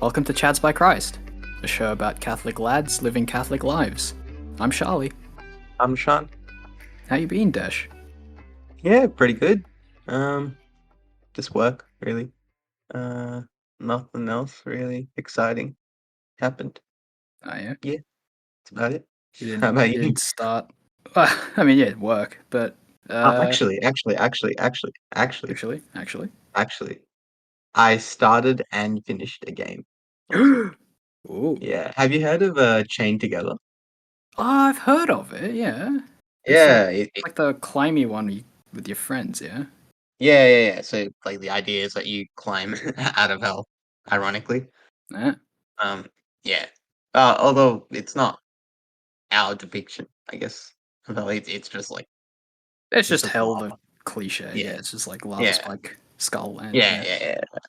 Welcome to Chads by Christ, a show about Catholic lads living Catholic lives. I'm Shali. I'm Sean. How you been, Desh? Yeah, pretty good. Um, just work, really. Uh, Nothing else really exciting happened. Oh yeah, Yeah, that's about it. you How didn't about you you? didn't start. I mean, yeah, work, but Actually, actually. actually, I started and finished a game. Also, Ooh, yeah. Have you heard of Chain Together? I've heard of it. Yeah, it's Yeah, like the climby one with your friends. Yeah. yeah. So, like, the idea is that you climb out of hell, ironically. Yeah. Um, yeah. Although it's not our depiction, I guess. Well, it's just like It's it's just just hell the lava. cliche. Yeah, Yeah, it's just like lava yeah, spike skull land. yeah, Yeah.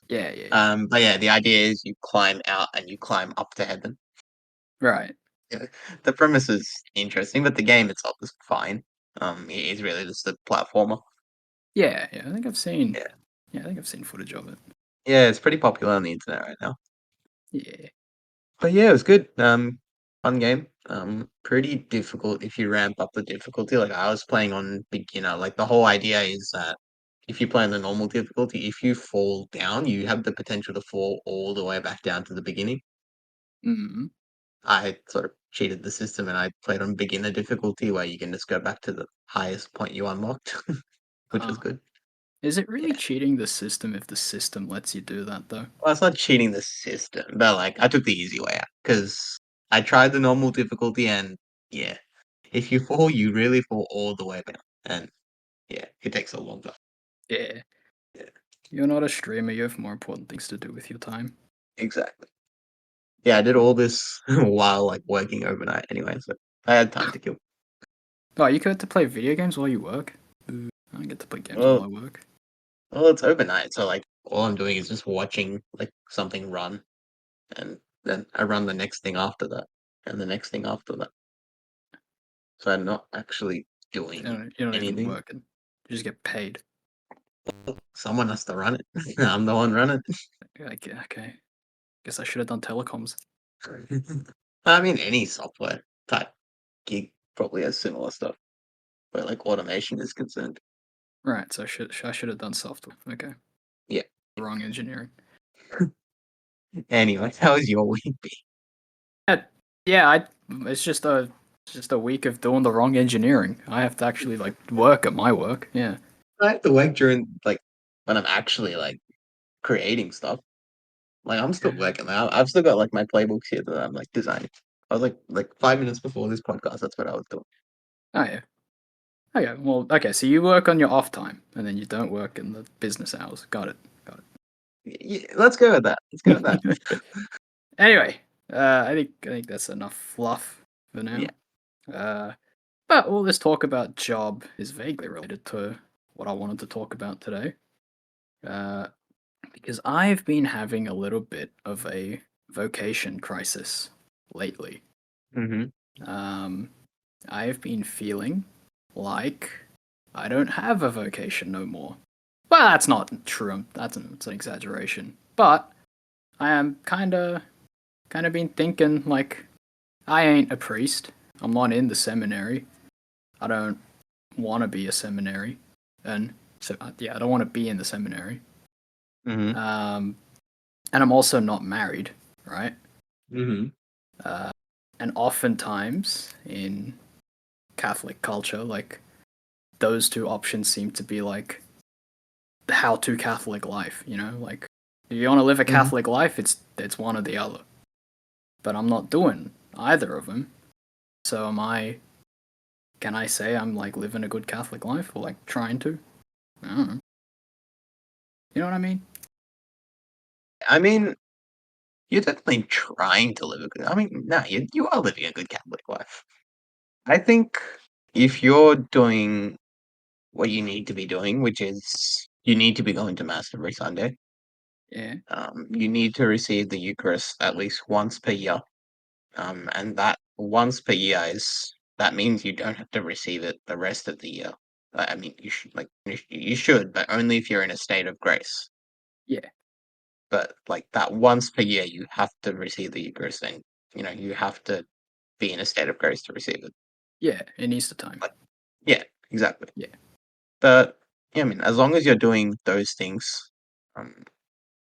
yeah, yeah. Yeah. But yeah, the idea is you climb out and you climb up to heaven. Right. Yeah. The premise is interesting, but the game itself is fine. It is really just a platformer. Yeah. I think I've seen. Yeah, Yeah, I think I've seen footage of it. yeah, it's pretty popular on the internet right now. Yeah. But yeah, it was good. Fun game. Pretty difficult if you ramp up the difficulty. Like I was playing on beginner. Like the whole idea is that if you play on the normal difficulty, if you fall down, you have the potential to fall all the way back down to the beginning. Mm. I sort of cheated the system and I played on beginner difficulty where you can just go back to the highest point you unlocked, which was Uh, good. is it really Yeah. cheating the system if the system lets you do that though? Well, it's not cheating the system, but like I took the easy way out because I tried the normal difficulty and yeah, if you fall, you really fall all the way down, and yeah, it takes a long time. Yeah. Yeah, You're not a streamer, you have more important things to do with your time. exactly. Yeah, I did all this while like working overnight anyway, so I had time to kill. Oh, you get to play video games while you work? Boo. I don't get to play games while I Well, work. it's overnight, so like all I'm doing is just watching like something run, and then I run the next thing after that, and the next thing after that. So I'm not actually doing You're not even anything. working. You just get paid. Someone has to run it. I'm the one running. Like, yeah, okay. Guess I should have done telecoms. I mean, any software type gig probably has similar stuff, where like automation is concerned. Right, so I should have done software. Okay. Yeah. Wrong engineering. Anyway, how was your week? Yeah, yeah, it's just a week of doing the wrong engineering. I have to actually like work at my work. Yeah. I have to work during like when I'm actually like creating stuff. Like I'm still working now. I've still got like my playbooks here that I'm like designing. I was like 5 minutes before this podcast. That's what I was doing. Oh yeah. Okay, well, okay, so you work on your off time, and then you don't work in the business hours. Got it. Got Yeah, let's go with that. Let's go with that. it. Anyway, I think that's enough fluff for Yeah. now. Uh, but all this talk about job is vaguely related to what I wanted to talk about today. Uh, because I've been having a little bit of a vocation crisis lately. Mm-hmm. Um, I've been feeling like I don't have a vocation no more. Well, that's not true. That's an exaggeration. But I am kind of been thinking like I ain't a priest. I'm not in the seminary. I don't want to be a seminary, and so yeah, I don't want to be in the seminary. Mm-hmm. Um, and I'm also not married, right? Mm-hmm. Uh, and oftentimes in Catholic culture, like those two options seem to be like the how-to Catholic life. You know, like if you want to live a Mm-hmm. Catholic life, it's one or the other. But I'm not doing either of them. So am I? Can I say I'm like living a good Catholic life or like trying to? I don't know. You know what I mean? I mean, you're definitely trying to live a good. I mean, no, you are living a good Catholic life. I think if you're doing what you need to be doing, which is you need to be going to mass every Sunday. Yeah. You need to receive the Eucharist at least once per year. And that once per year is that means you don't have to receive it the rest of the year. I mean, you should but only if you're in a state of grace. Yeah. but like that once per year, you have to receive the Eucharist, and you have to be in a state of grace to receive it. Yeah, in Easter time. Like, yeah, exactly. Yeah. But yeah, I mean, as long as you're doing those things,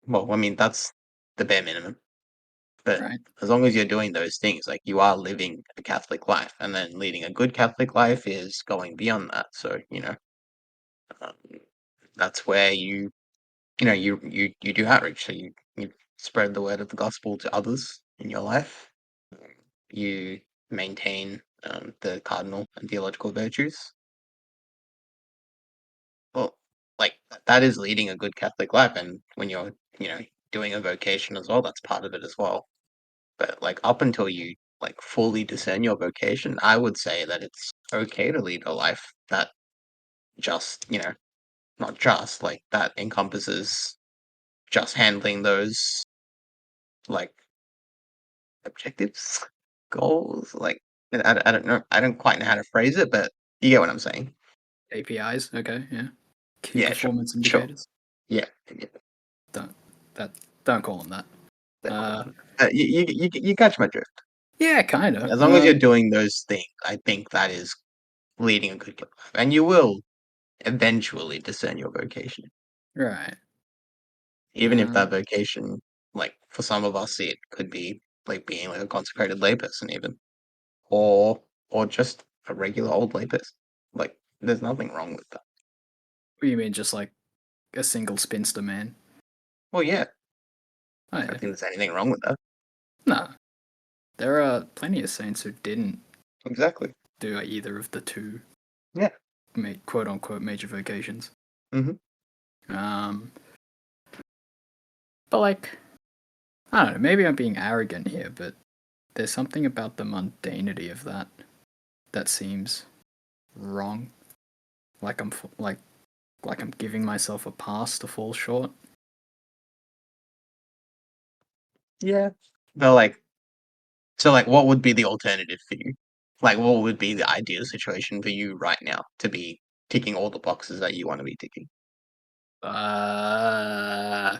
well, I mean, that's the bare minimum. But Right. as long as you're doing those things, like you are living a Catholic life, and then leading a good Catholic life is going beyond that. So um, that's where you do outreach. So you spread the word of the gospel to others in your life. You maintain the cardinal and theological virtues. Well, like that is leading a good Catholic life, and when you're doing a vocation as well, that's part of it as well. But like up until you like fully discern your vocation, I would say that it's okay to lead a life that just not just like that encompasses just handling those like objectives, goals. Like I don't know, I don't quite know how to phrase it, but you get what I'm saying. APIs. Okay. Yeah. Key Yeah, sure, performance sure. indicators. Yeah, Don't that. Don't call them that. cool. You catch my drift. Yeah, kind of. As long as you're doing those things, I think that is leading a good life, and you will eventually discern your vocation, Right. even if that vocation, like for some of us, it could be like being like a consecrated layperson, even, or just a regular old layperson. Like, there's nothing wrong with that. What do you mean, just like a single spinster man? Well, yeah, Oh I yeah. don't think there's anything wrong with that. No, there are plenty of saints who didn't Exactly. do either of the two, Yeah. quote unquote major vocations. Mm-hmm. Um, but like, I don't know. Maybe I'm being arrogant here, but there's something about the mundanity of that seems wrong. Like I'm giving myself a pass to fall short. Yeah. But like, so like, what would be the alternative for you? Like, what would be the ideal situation for you right now to be ticking all the boxes that you want to be ticking? I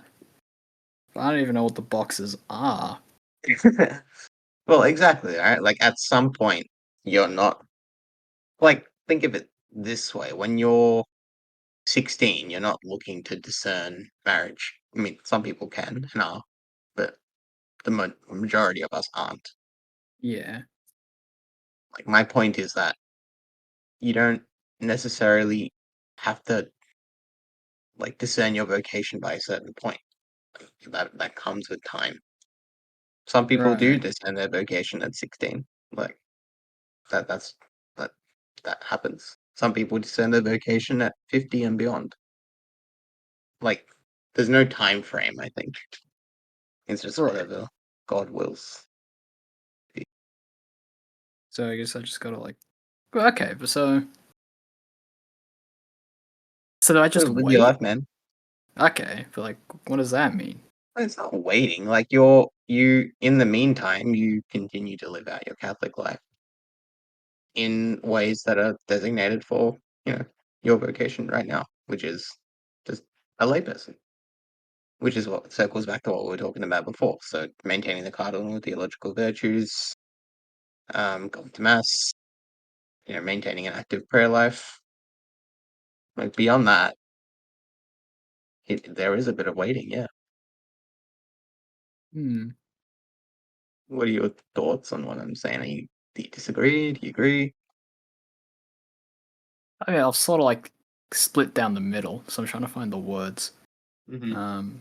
don't even know what the boxes are. Well, exactly, right? Like at some point, you're not like think of it this way: when you're 16, you're not looking to discern marriage. I mean, some people can and are, but the majority of us aren't. Yeah. Like my point is that you don't necessarily have to like discern your vocation by a certain point. That comes with time. Some people do Right. discern their vocation at 16. Like that's that that happens. Some people discern their vocation at 50 and beyond. Like there's no time frame, I think. It's just Right. whatever God wills. So I guess I just gotta like. Well, okay, but so do I just Live your wait? life, man. Okay, but like, what does that mean? It's not waiting. Like you in the meantime, you continue to live out your Catholic life in ways that are designated for, your vocation right now, which is just a layperson. Which is what circles back to what we were talking about before. So maintaining the cardinal theological virtues, going to mass, maintaining an active prayer life. Like beyond that, there is a bit of waiting. Yeah. Hmm. What are your thoughts on what I'm saying? Do you disagree? Do you agree? I mean, I'll sort of like split down the middle, so I'm trying to find the words. Mm-hmm. Um,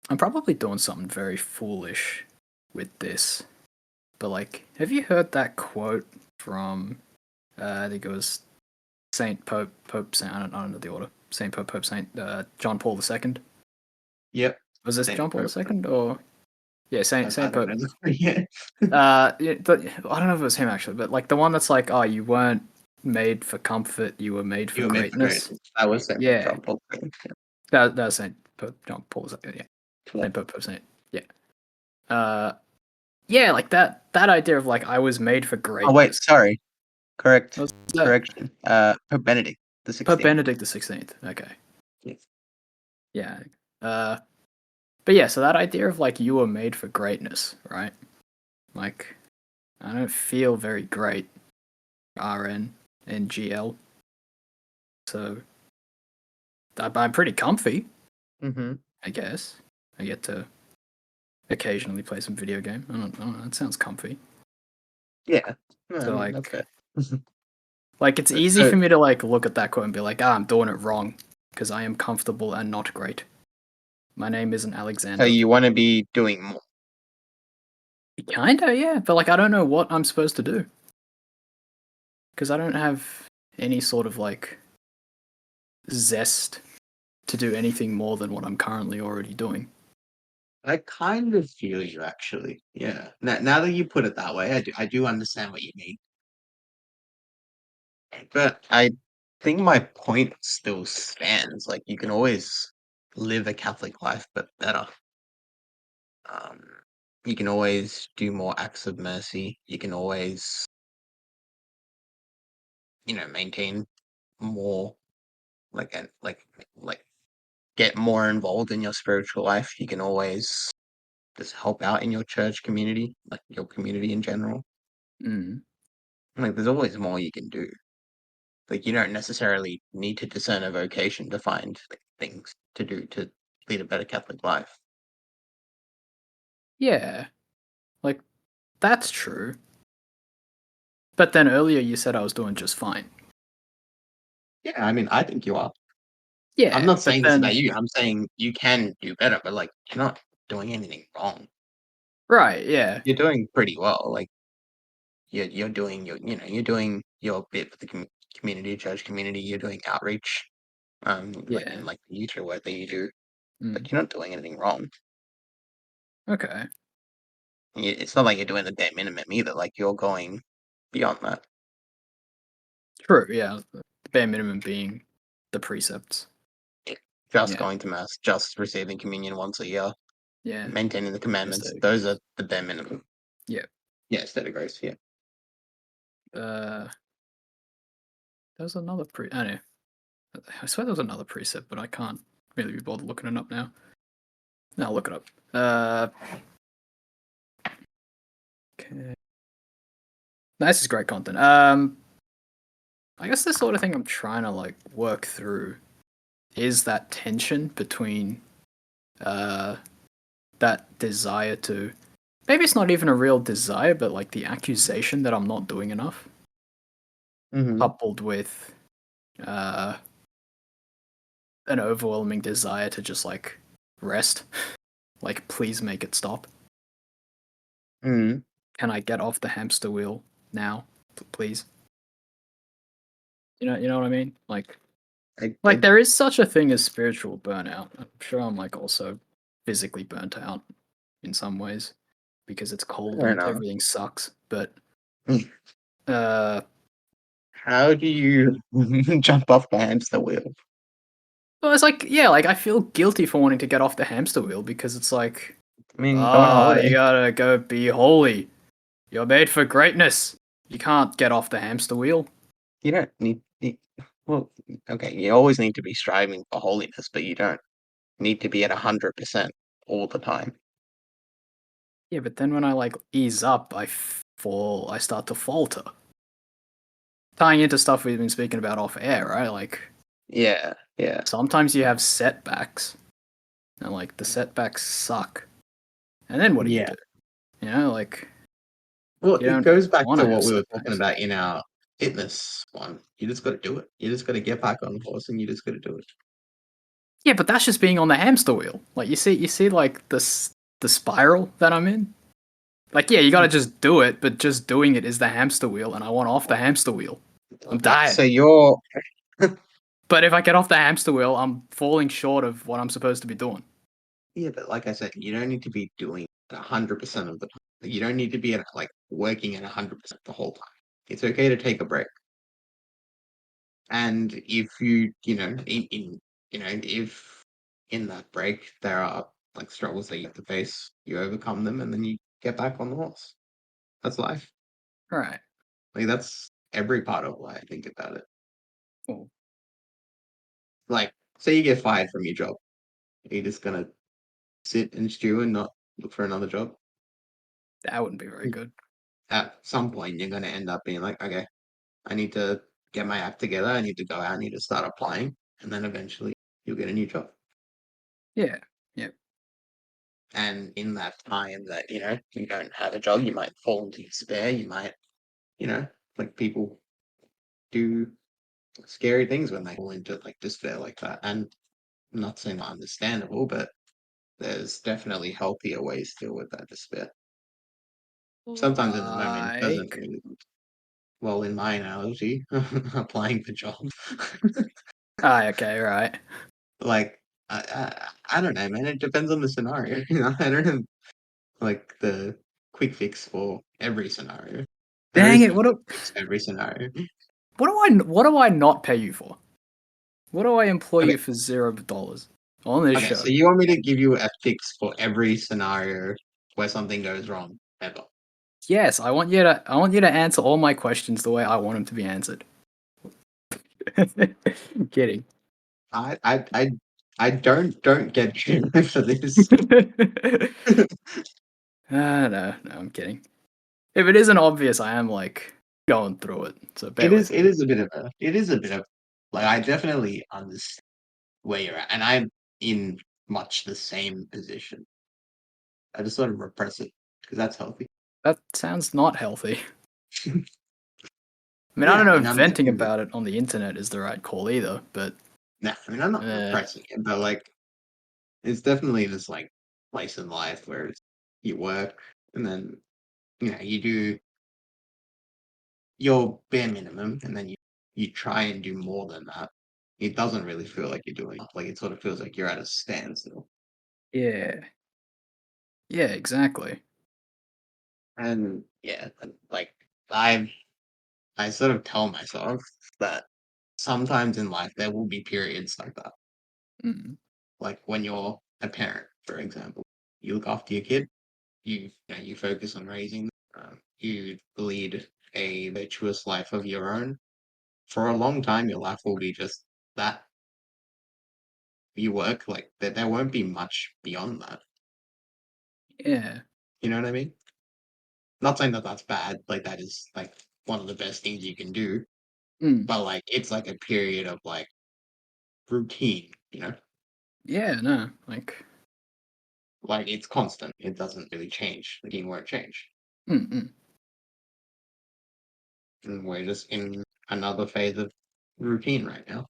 I'm probably doing something very foolish with this, but like, have you heard that quote from? I think it was Saint Pope Saint. I don't know the order. Saint Pope Saint John Paul II. Yep. Was this Same John Paul approach. II or yeah I Saint don't Pope? know. Yeah. Yeah, I don't know if it was him actually, but like the one that's like, oh, you weren't made for comfort, you were made for You were meant for greatness. greatness. I was saying Yeah, Trump. that was Saint Pope John Paul II. Yeah, Yeah. Saint Pope Saint. Yeah. Uh, yeah, like that idea of like I was made for Oh wait, greatness. sorry. Correct. What's that? Correction. Pope Benedict the Pope 16th. Benedict the 16th. Okay. Yes. Yeah. But yeah, so that idea of like you were made for greatness, right? Like, I don't feel very great, RN and GL. So I'm pretty comfy, Mm-hmm. I guess. I get to occasionally play some video game. I don't know, that sounds comfy. Yeah. No, I So mean that's like, fair. like it's easy So, for me to like look at that quote and be like, I'm doing it wrong because I am comfortable and not great. My name isn't so Alexander. you want to be doing more? Kinda, yeah, but like I don't know what I'm supposed to do because I don't have any sort of like zest to do anything more than what I'm currently already doing. I kind of feel you actually. Yeah. Now that you put it that way, I do understand what you mean. But I think my point still stands. Like you can always live a Catholic life, but better. Um, you can always do more acts of mercy. You can always, maintain more, like get more involved in your spiritual life. You can always just help out in your church community, like your community in general. Mm. Like there's always more you can do. Like you don't necessarily need to discern a vocation to find like, things to do to lead a better Catholic life. Yeah, like that's true. But then earlier you said I was doing just fine. Yeah, I mean, I think you are. I'm Yeah, not but saying this about then you. I'm saying you can do better, but like you're not doing anything wrong. right, yeah, You're doing pretty well. Like you're doing you're doing your bit for the community, church community. You're doing outreach, like yeah. in like the youth work that you do, Mm. but you're not doing anything wrong. Okay, It's not like you're doing the bare minimum either. Like you're going beyond that. true. Yeah, the bare minimum being the precepts. Just Yeah, going to mass, just receiving communion once a year, yeah. maintaining the commandments. Aesthetic Those are grace. the bare minimum. Yeah. Yeah, steady grace. Yeah. Uh, there's another I know. I swear there was another precept, but I can't really be bothered looking it up now. No, I'll look it up. Okay. This is great content. I guess the sort of thing I'm trying to like work through is that tension between uh that desire to maybe it's not even a real desire, but like the accusation that I'm not doing enough, Mm-hmm. coupled with uh an overwhelming desire to just like rest. Like please make it stop. Mm-hmm. Can I get off the hamster wheel now? Please. You know what I mean? Like I there is such a thing as spiritual burnout. I'm sure I'm like also physically burnt out in some ways because it's cold don't and know. everything sucks. But uh, How do you jump off the hamster wheel? well, it's like yeah, like I feel guilty for wanting to get off the hamster wheel because it's like I mean, go on you holiday. gotta go be holy. You're made for greatness. You can't get off the hamster wheel. You don't well, okay, you always need to be striving for holiness, but you don't need to be at 100% all the time. Yeah, but then when I like ease up, I start to falter. Tying into stuff we've been speaking about off air, right? Like Yeah, yeah. sometimes you have setbacks, and like the setbacks suck. And then what do you Yeah. do? You know, like Well, you it don't goes back want to to have what we were talking setbacks. about in our fitness one. You just got to do it. You just got to get back on the horse and you just got to do it. Yeah, but that's just being on the hamster wheel. Like you see, like the spiral that I'm in. Like, yeah, you gotta just do it, but just doing it is the hamster wheel, and I want off the hamster wheel. I'm Okay, dying. so you're But if I get off the hamster wheel, I'm falling short of what I'm supposed to be doing. yeah, but like I said, you don't need to be doing it 100% of the time. You don't need to be at like working at 100% the whole time. It's okay to take a break. And if if in that break there are like struggles that you have to face, you overcome them and then you get back on the horse. That's life. All right. Like that's every part of life. Think about it. Cool. Like, say you get fired from your job, you're just gonna sit and stew and not look for another job. That wouldn't be very good. At some point, you're going to end up being like, okay, I need to get my act together. I need to go out. I need to start applying, and then eventually you'll get a new job. Yeah. Yeah. And in that time that you don't have a job, you might fall into despair. You might, like people do scary things when they fall into like despair like that. And I'm not saying not understandable, but there's definitely healthier ways to deal with that despair. Sometimes in the moment it doesn't Like, really. Well, in my analogy, applying for jobs. okay, right. Like I don't know, man. It depends on the scenario. I don't have like the quick fix for every scenario. There Dang is it! no quick fix for every scenario. What do I not pay you for? What do I employ Okay, you for $0 on this okay. So show? you want me to give you a fix for every scenario where something goes wrong ever? Yes, I want you to answer all my questions the way I want them to be answered. Kidding. I I I I don't get you for this. No, I'm kidding. If it isn't obvious, I am like going through it, so bear It is with it me. is a bit of a it is a bit of like I definitely understand where you're at, and I'm in much the same position. I just sort of repress it because that's healthy. That sounds not healthy. I mean, I Yeah, don't I know if mean, I'm venting definitely about it on the internet is the right call either, but no, I mean, I'm not eh, repressing it, but like, it's definitely this like place in life where you work and then you do your bare minimum, and then you try and do more than that. It doesn't really feel like you're doing like it sort of feels like you're at a standstill. yeah, yeah, exactly. And yeah, like I sort of tell myself that sometimes in life there will be periods like that. Mm, Like when you're a parent, for example, you look after your kid, you focus on raising them, you lead a virtuous life of your own. For a long time, your life will be just that. You work like that. There won't be much beyond that. yeah, You know what I mean? Not saying that that's bad. Like that is like one of the best things you can do. mm, But like it's like a period of like routine. yeah. No, like, Like it's constant. It doesn't really change. The routine won't change. mm. And we're just in another phase of routine right now.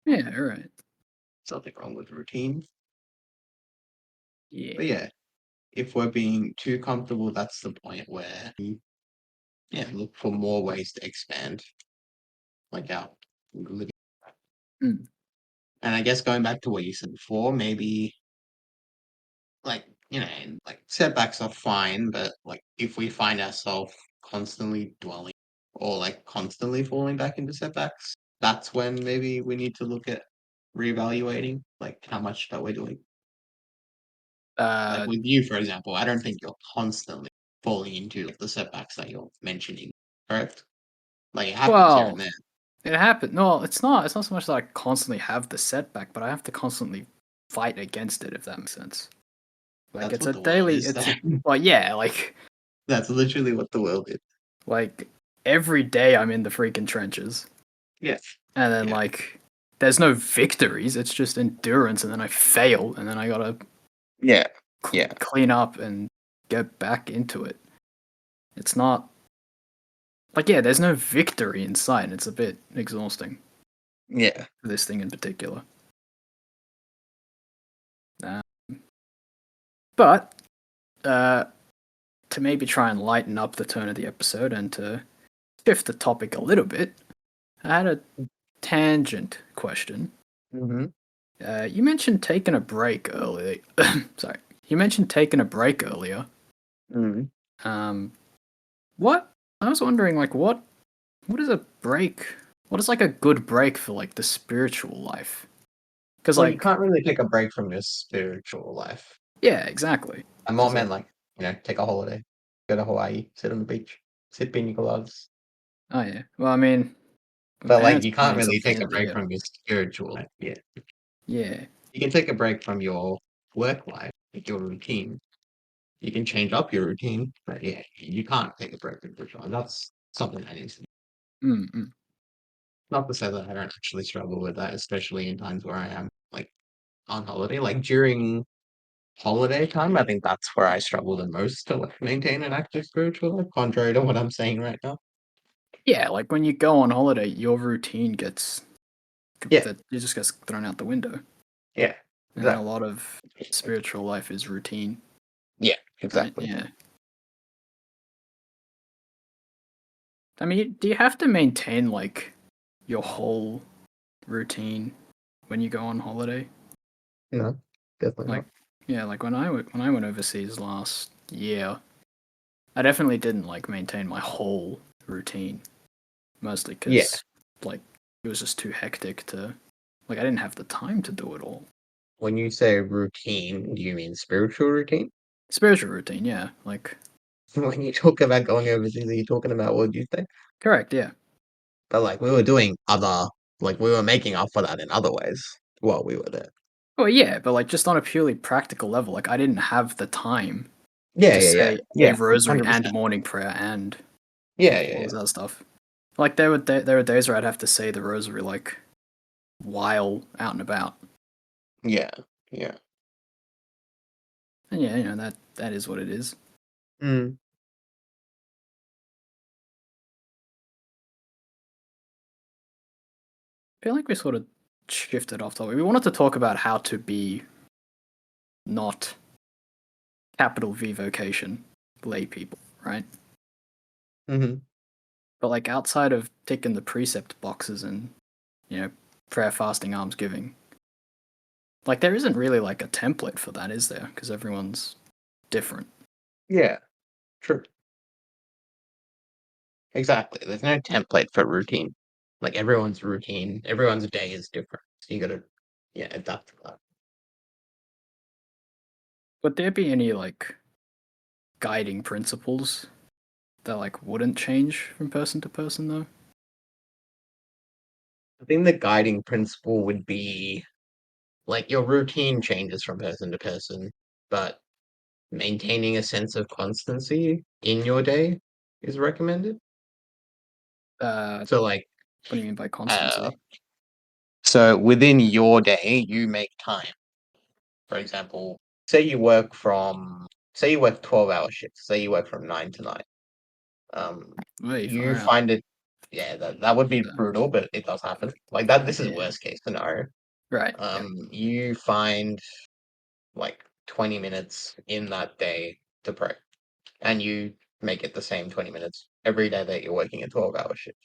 Yeah, right. Something wrong with routine. But Yeah, yeah, if we're being too comfortable, that's the point where we look for more ways to expand like our living. mm. And I guess going back to what you said before, maybe like like setbacks are fine, but like if we find ourselves constantly dwelling or like constantly falling back into setbacks, that's when maybe we need to look at reevaluating like how much that we're doing. Like Uh, with you, for example, I don't think you're constantly falling into like, the setbacks that you're mentioning, correct? Like it happens here and well, there. it happened. No, it's not. It's not so much that I constantly have the setback, but I have to constantly fight against it. If that makes sense. Like That's it's what a the world daily. is. It's well, yeah. That's literally what the world is. Like every day I'm in the freaking trenches, Yeah, and then yeah, like there's no victories. It's just endurance, and then I fail, and then I gotta yeah, yeah, clean up and get back into it. It's not like yeah. There's no victory in sight. And it's a bit exhausting. yeah. This thing in particular. Uh, but to maybe try and lighten up the tone of the episode and to shift the topic a little bit, I had a tangent question. Mm-hmm. You mentioned taking a break earlier. Sorry. You mentioned taking a break earlier. Mm-hmm. Um, what? I was wondering, like, what is a break? What is like a good break for like the spiritual life? Because Well, you like, can't really take a break from your spiritual life. yeah, exactly. I'm all Because like, meant like, take a holiday, go to Hawaii, sit on the beach, sip pina coladas. oh yeah. Well, I mean, my But like, parents you put me can't in some really take a fancy. break Yeah. from your spiritual life. Yeah, Yeah. you can take a break from your work life. like your routine. You can change up your routine, but yeah, you can't take a break for sure. That's something I need to. Mm-mm. Not to say that I don't actually struggle with that, especially in times where I am like on holiday. Like during holiday time, I think that's where I struggle the most to like maintain an active spiritual life, contrary to what I'm saying right now. Yeah, like when you go on holiday, your routine gets Yeah, that it just gets thrown out the window, yeah, and a exactly. lot of spiritual life is routine, Yeah, right? exactly. Yeah. I mean, do you have to maintain like your whole routine when you go on holiday? No, definitely Like, not. yeah, like when I went overseas last year, I definitely didn't like maintain my whole routine, mostly Yeah, because like it was just too hectic to like I didn't have the time to do it all. when you say routine, do you mean spiritual routine? Spiritual routine, yeah, like When you talk about going overseas, are you talking about what you think? correct, yeah. But like we were doing other, like we were making up for that in other ways while we were there. Well, yeah, but like just on a purely practical level, like I didn't have the time Yeah, to yeah, yeah, say a yeah, rosary and 100%. morning prayer and Yeah, yeah, all yeah, this other stuff. Like there were days where I'd have to say the rosary like while out and about. yeah, yeah. And yeah, you know that is what it is. Mm. I feel like we sort of shifted off topic. We wanted to talk about how to be not capital V vocation lay people, right? Hmm. But like outside of ticking the precept boxes and you know prayer, fasting, almsgiving, like there isn't really like a template for that, is there? Because everyone's different. Yeah, true. Exactly. There's no template for routine. Like everyone's routine, everyone's day is different. So you gotta, yeah, adapt to that. Would there be any like guiding principles that like wouldn't change from person to person though? I think the guiding principle would be like your routine changes from person to person, but maintaining a sense of constancy in your day is recommended. So like What do you mean by uh constancy? so within your day you make time. For example, say you work 12-hour shifts, say you work from 9 to 9. Way far You out. find it, yeah, that would be Uh, brutal, but it does happen. Like that, this is yeah. worst case scenario. Right. Yeah. You find like 20 minutes in that day to pray, and you make it the same 20 minutes every day that you're working a 12-hour shift.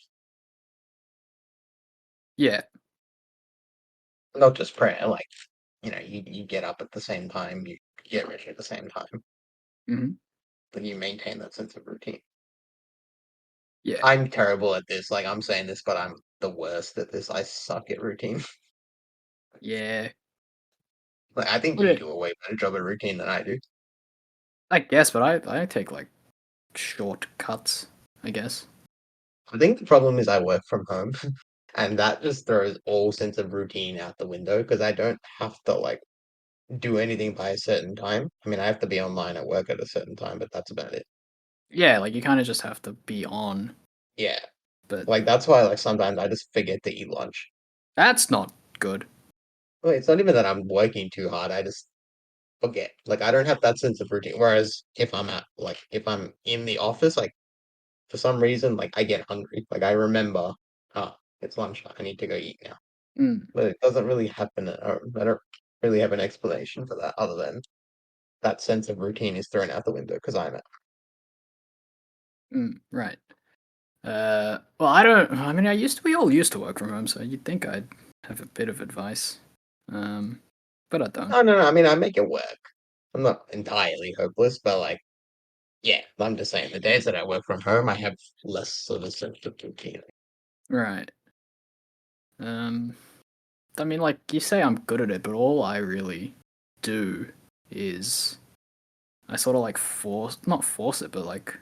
Yeah. Not just prayer, like, you get up at the same time, you get ready at the same time, Hmm. but you maintain that sense of routine. Yeah. I'm terrible at this. Like, I'm saying this, but I'm the worst at this. I suck at routine. Yeah. Like, I think Would you it? do a way better job at routine than I do. I guess, but I take like shortcuts. I guess. I think the problem is I work from home, and that just throws all sense of routine out the window because I don't have to like do anything by a certain time. I mean, I have to be online at work at a certain time, but that's about it. Yeah. Like you kind of just have to be on, Yeah, but like that's why like sometimes I just forget to eat lunch. that's not good. Well, it's not even that I'm working too hard. I just forget. Like I don't have that sense of routine. Whereas if I'm in the office, like for some reason, like I get hungry. Like I remember, ah, it's lunch. I need to go eat now. Mm, But it doesn't really happen. I don't really have an explanation for that other than that sense of routine is thrown out the window because I'm at. right. Well, I don't. I mean, we all used to work from home, so you'd think I'd have a bit of advice. Um, but I don't. Oh no, no. I mean, I make it work. I'm not entirely hopeless, but like, yeah, I'm just saying the days that I work from home, I have less of a sense of routine. Right. Um, I mean, like you say, I'm good at it, but all I really do is I sort of like not force it, but like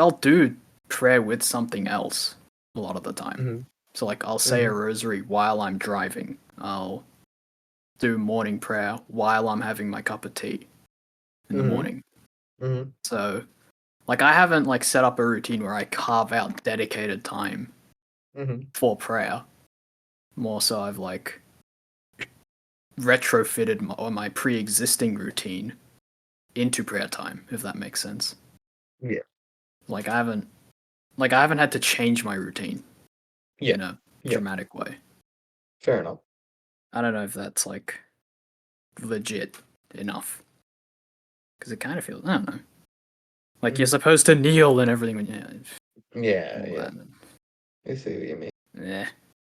I'll do prayer with something else a lot of the time. Hmm. So like I'll say a Hmm. rosary while I'm driving. I'll do morning prayer while I'm having my cup of tea in the morning. So, like, I haven't like set up a routine where I carve out dedicated time for prayer. More so, I've like retrofitted my pre-existing routine into prayer time, if that makes sense. Yeah. Like, I haven't had to change my routine in a dramatic way. Fair enough. I don't know if that's like legit enough, because it kind of feels, I don't know, like you're supposed to kneel and everything when Yeah. I see what you mean. yeah.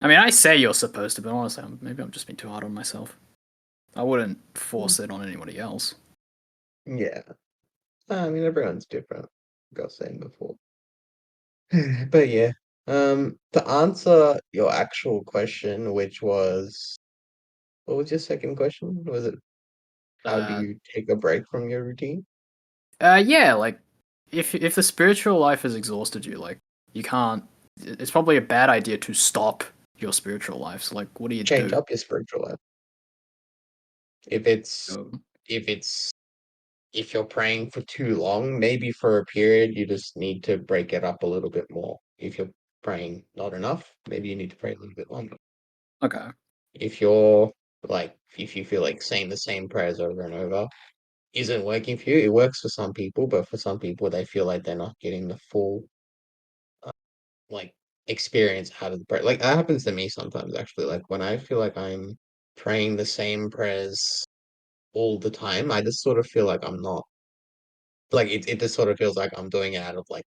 I mean, I say you're supposed to, but honestly, maybe I'm just being too hard on myself. I wouldn't force it on anybody else. Yeah. I mean, everyone's different. Like I was saying before. But yeah. To answer your actual question, which was, what was your second question? Was it how do Uh, you take a break from your routine? yeah, like if the spiritual life has exhausted you, like you can't. It's probably a bad idea to stop your spiritual life. So, like, what do you Change do? up your spiritual life. If it's Oh, if it's if you're praying for too long, maybe for a period, you just need to break it up a little bit more. If you're praying not enough, maybe you need to pray a little bit longer. okay. If you're if you feel like saying the same prayers over and over isn't working for you, it works for some people, but for some people, they feel like they're not getting the full uh, like experience out of the prayer. Like that happens to me sometimes, actually. Like when I feel like I'm praying the same prayers all the time, I just sort of feel like I'm not like it just sort of feels like I'm doing it out of like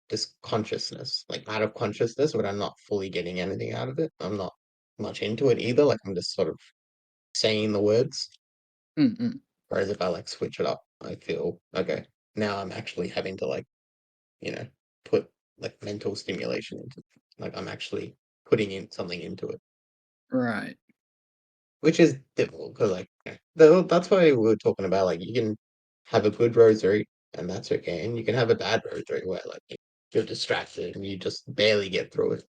this consciousness, like out of consciousness, but I'm not fully getting anything out of it. I'm not much into it either. Like I'm just sort of saying the words. Mm-mm. Whereas if I like switch it up, I feel okay. Now I'm actually having to like, you know, put like mental stimulation into like I'm actually putting in something into it, Right. which is difficult because like that's why we were talking about like you can have a good rosary and that's okay, and you can have a bad rosary where like you're distracted and you just barely get through it.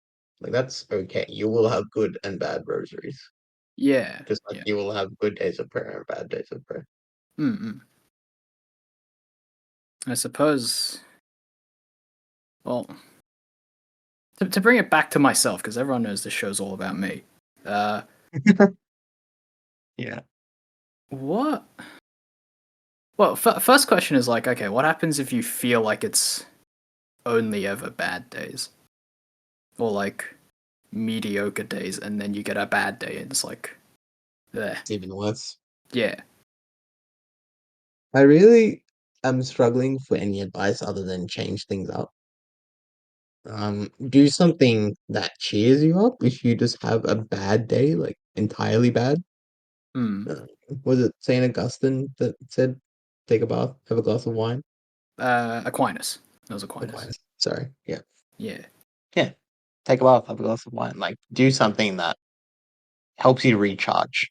Like that's okay. You will have good and bad rosaries, Yeah. just like Yeah. you will have good days of prayer and bad days of prayer. Mm-mm. I suppose. Well, to bring it back to myself, because everyone knows this show's all about me. Uh, Yeah. what? Well, first question is like, okay, what happens if you feel like it's only ever bad days, or like mediocre days, and then you get a bad day, and it's like, eh, It's even worse. yeah. I really am struggling for any advice other than change things up. Do something that cheers you up if you just have a bad day, like entirely bad. Hmm. Uh, was it Saint Augustine that said, "Take a bath, have a glass of wine"? Aquinas. That was Aquinas. Aquinas. Sorry. Yeah. Yeah. Yeah. Take a bath, have a glass of wine. Like, do something that helps you recharge.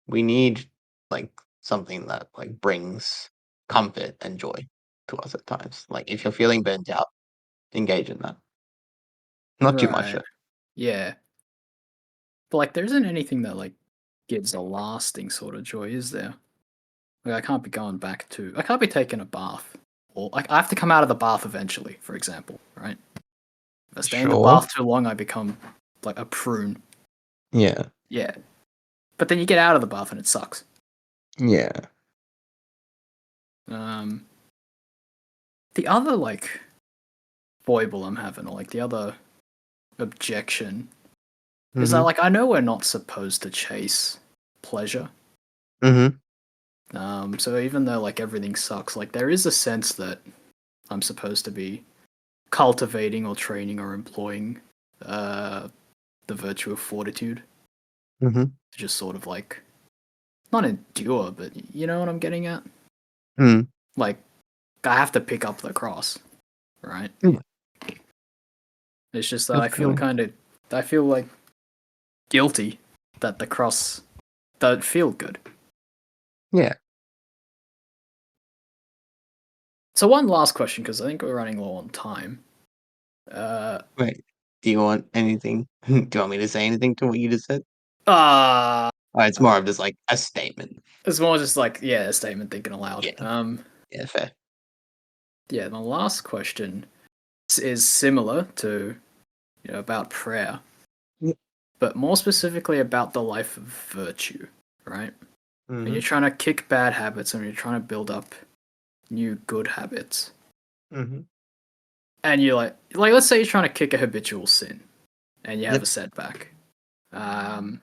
We need like something that like brings comfort and joy to us at times. Like, if you're feeling burnt out, engage in that. Not too much Right. though. Yeah. But like, there isn't anything that like gives a lasting sort of joy, is there? Like, I can't be going back to. I can't be taking a bath, or like I have to come out of the bath eventually. For example, right? If I stay in the Sure. bath too long, I become like a prune. Yeah. Yeah. But then you get out of the bath and it sucks. Yeah. Um, the other like foible I'm having, or like the other objection, is that Mhm. like I know we're not supposed to chase pleasure. Mhm. So even though like everything sucks, like there is a sense that I'm supposed to be cultivating or training or employing uh, the virtue of fortitude Mhm. to just sort of like not endure, but you know what I'm getting at? Mhm. Like I have to pick up the cross, right? Yeah. It's just that I I feel feel kind of I feel like guilty that the cross don't feel good. yeah. So one last question because I think we're running low on time. Uh, Wait. Do you want anything? Do you want me to say anything to what you just said? ah, It's more of just like a statement. It's more just like, yeah, a statement thinking aloud. Yeah. Yeah, fair. Yeah, my last question is similar to, about prayer, Yep. but more specifically about the life of virtue, right? When Mm-hmm. you're trying to kick bad habits and you're trying to build up new good habits, Mm-hmm. and you're like let's say you're trying to kick a habitual sin, and you have a Yep. setback. Um,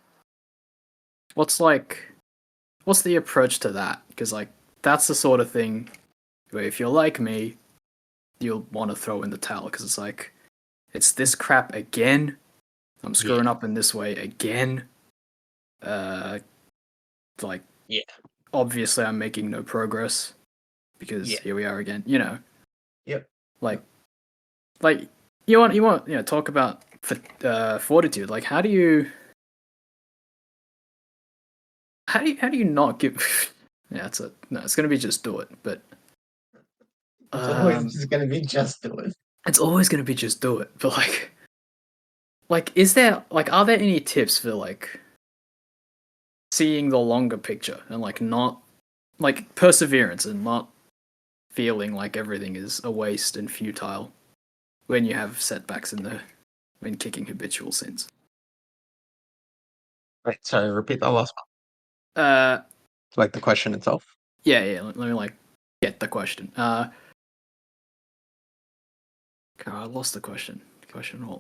what's the approach to that? Because like that's the sort of thing where if you're like me, you'll want to throw in the towel because it's like it's this crap again. I'm Yeah. screwing up in this way again. Uh, like Yeah. obviously I'm making no progress because Yeah. here we are again. Yep. Like like you want talk about fortitude. Like how do you not give? Yeah, it's a no. It's gonna be just do it, but It's always um, just gonna be just do it. it's always gonna be just do it. But like, is there like are there any tips for like seeing the longer picture and like not like perseverance and not feeling like everything is a waste and futile when you have setbacks when kicking habitual sins? Right. Sorry, repeat that last one. Uh, Like the question itself. yeah. Let me like get the question. God, I lost the question. Question all.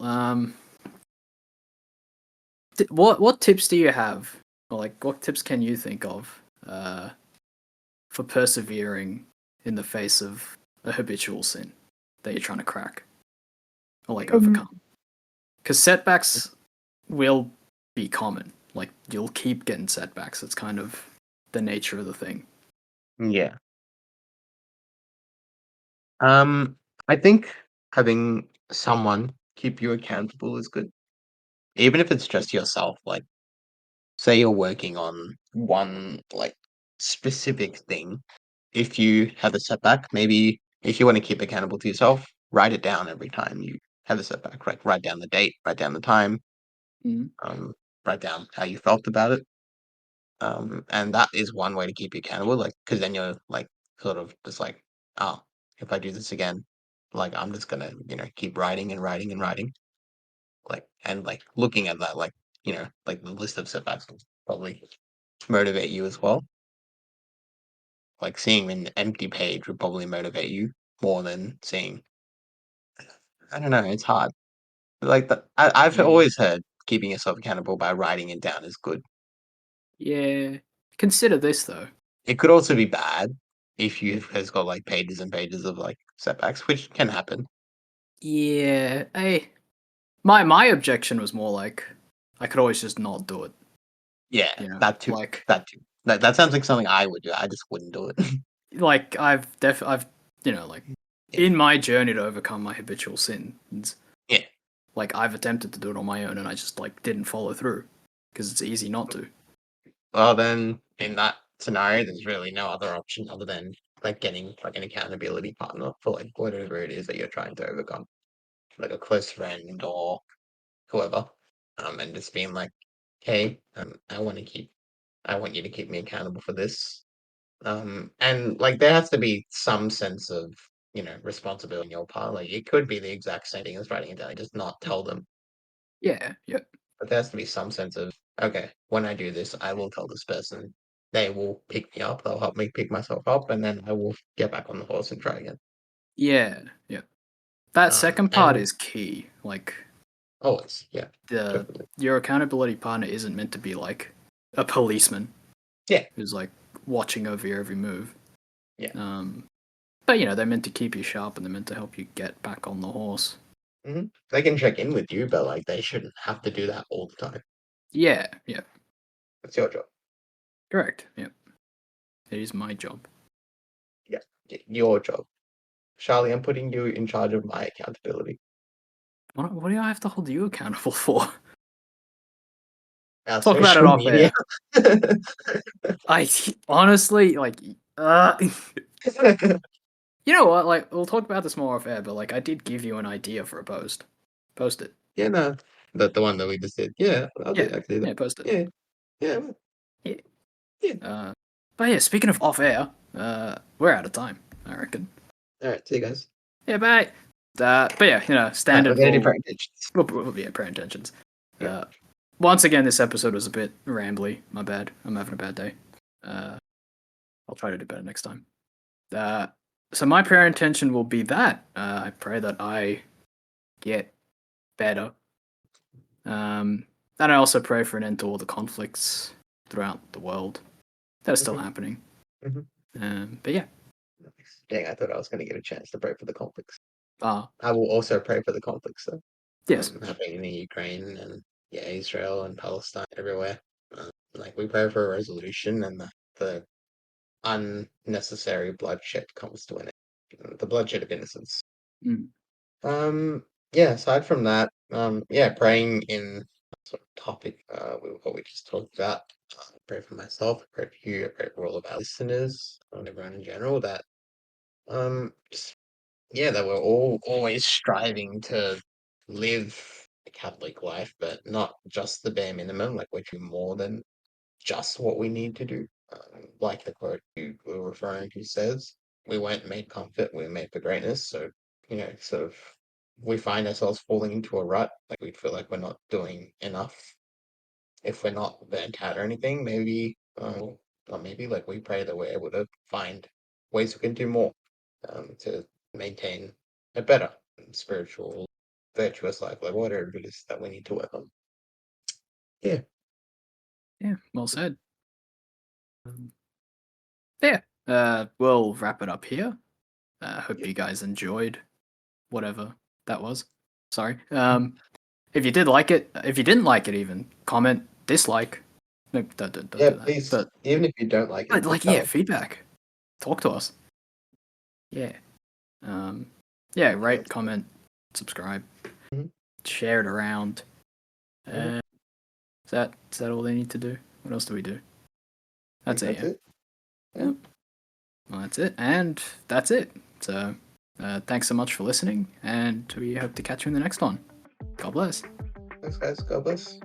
What tips do you have, or like what tips can you think of, for persevering in the face of a habitual sin that you're trying to crack or like Um, overcome? Because setbacks will be common. Like you'll keep getting setbacks. It's kind of the nature of the thing. Yeah. I think having someone keep you accountable is good. Even if it's just yourself, like say you're working on one like specific thing. If you have a setback, maybe if you want to keep accountable to yourself, write it down every time you have a setback. Like write down the date, write down the time, Mm. um, write down how you felt about it. And that is one way to keep you accountable, like because then you're like sort of just like, oh, if I do this again, like I'm just gonna, keep writing and writing and writing. Like and like looking at that, like, like the list of setbacks will probably motivate you as well. Like seeing an empty page would probably motivate you more than seeing. I don't know, it's hard. Like I've Yeah. always heard keeping yourself accountable by writing it down is good. Yeah. Consider this though. It could also be bad if you has got like pages and pages of like setbacks, which can happen. Yeah. My objection was more like I could always just not do it. Yeah, You know, that too. like That too. That sounds like something I would do. I just wouldn't do it. I've like Yeah. in my journey to overcome my habitual sins, Yeah. like I've attempted to do it on my own and I just like didn't follow through because it's easy not to. Well, then in that scenario, there's really no other option other than like getting like an accountability partner for like whatever it is that you're trying to overcome, like a close friend or whoever, and just being like, hey, I want you to keep me accountable for this. And like there has to be some sense of, responsibility on your part. Like it could be the exact same thing as writing it down, just not tell them. Yeah, yeah, But there has to be some sense of, okay, when I do this, I will tell this person. They will pick me up. They'll help me pick myself up, and then I will get back on the horse and try again. yeah, yeah. That second part And is key. Like always, yeah, the definitely, your accountability partner isn't meant to be like a policeman yeah, who's like watching over your every move. yeah. But they're meant to keep you sharp and they're meant to help you get back on the horse. They can check in with you, but like they shouldn't have to do that all the time. Yeah, yeah, It's your job. correct. Yeah, it is my job. Yeah, your job. Charlie, I'm putting you in charge of my accountability. What do I have to hold you accountable for? Our Talk about it social off media. air. I honestly like. Uh, you know what? Like, we'll talk about this more off air. But like, I did give you an idea for a post. Post it. Yeah, no, the one that we just did. Yeah, Yeah, I can do that. yeah, post it. Yeah, yeah. Yeah. Yeah. But yeah, speaking of off air, we're out of time, I reckon. All right, see you guys. Yeah, bye. But yeah, We're standard. gonna do intentions. We'll be at prayer intentions. Yeah. Once again, this episode was a bit rambly. My bad. I'm having a bad day. I'll try to do better next time. So my prayer intention will be that I pray that I get better. And I also pray for an end to all the conflicts throughout the world that are still happening. But yeah. Dang, I thought I was going to get a chance to pray for the conflicts. I will also pray for the conflicts, though. Yes. Happening in the Ukraine and Israel and Palestine everywhere. We pray for a resolution and the unnecessary bloodshed comes to an end. The bloodshed of innocence. Aside from that, praying in sort of topic, what we just talked about. I pray for myself, I pray for you, I pray for all of our listeners, and everyone in general that that we're all always striving to live a Catholic life, but not just the bare minimum, we're doing more than just what we need to do. Like the quote you were referring to says, we weren't made comfort, we were made for greatness. So, sort of we find ourselves falling into a rut, we feel like we're not doing enough. If we're not burnt out or anything, maybe or maybe we pray that we're able to find ways we can do more to maintain a better spiritual, virtuous life, whatever it is that we need to work on. Yeah. Yeah, well said. We'll wrap it up here. Hope you guys enjoyed whatever that was. Sorry. If you did like it, if you didn't like it, even comment dislike. No, don't do that. Please. But even if you don't like it, feedback. Talk to us. Yeah. Rate, comment, subscribe, share it around. Is that all they need to do? What else do we do? That's it. Yeah. Well, that's it, and that's it. So, thanks so much for listening, and we hope to catch you in the next one. God bless. Thanks, guys. God bless.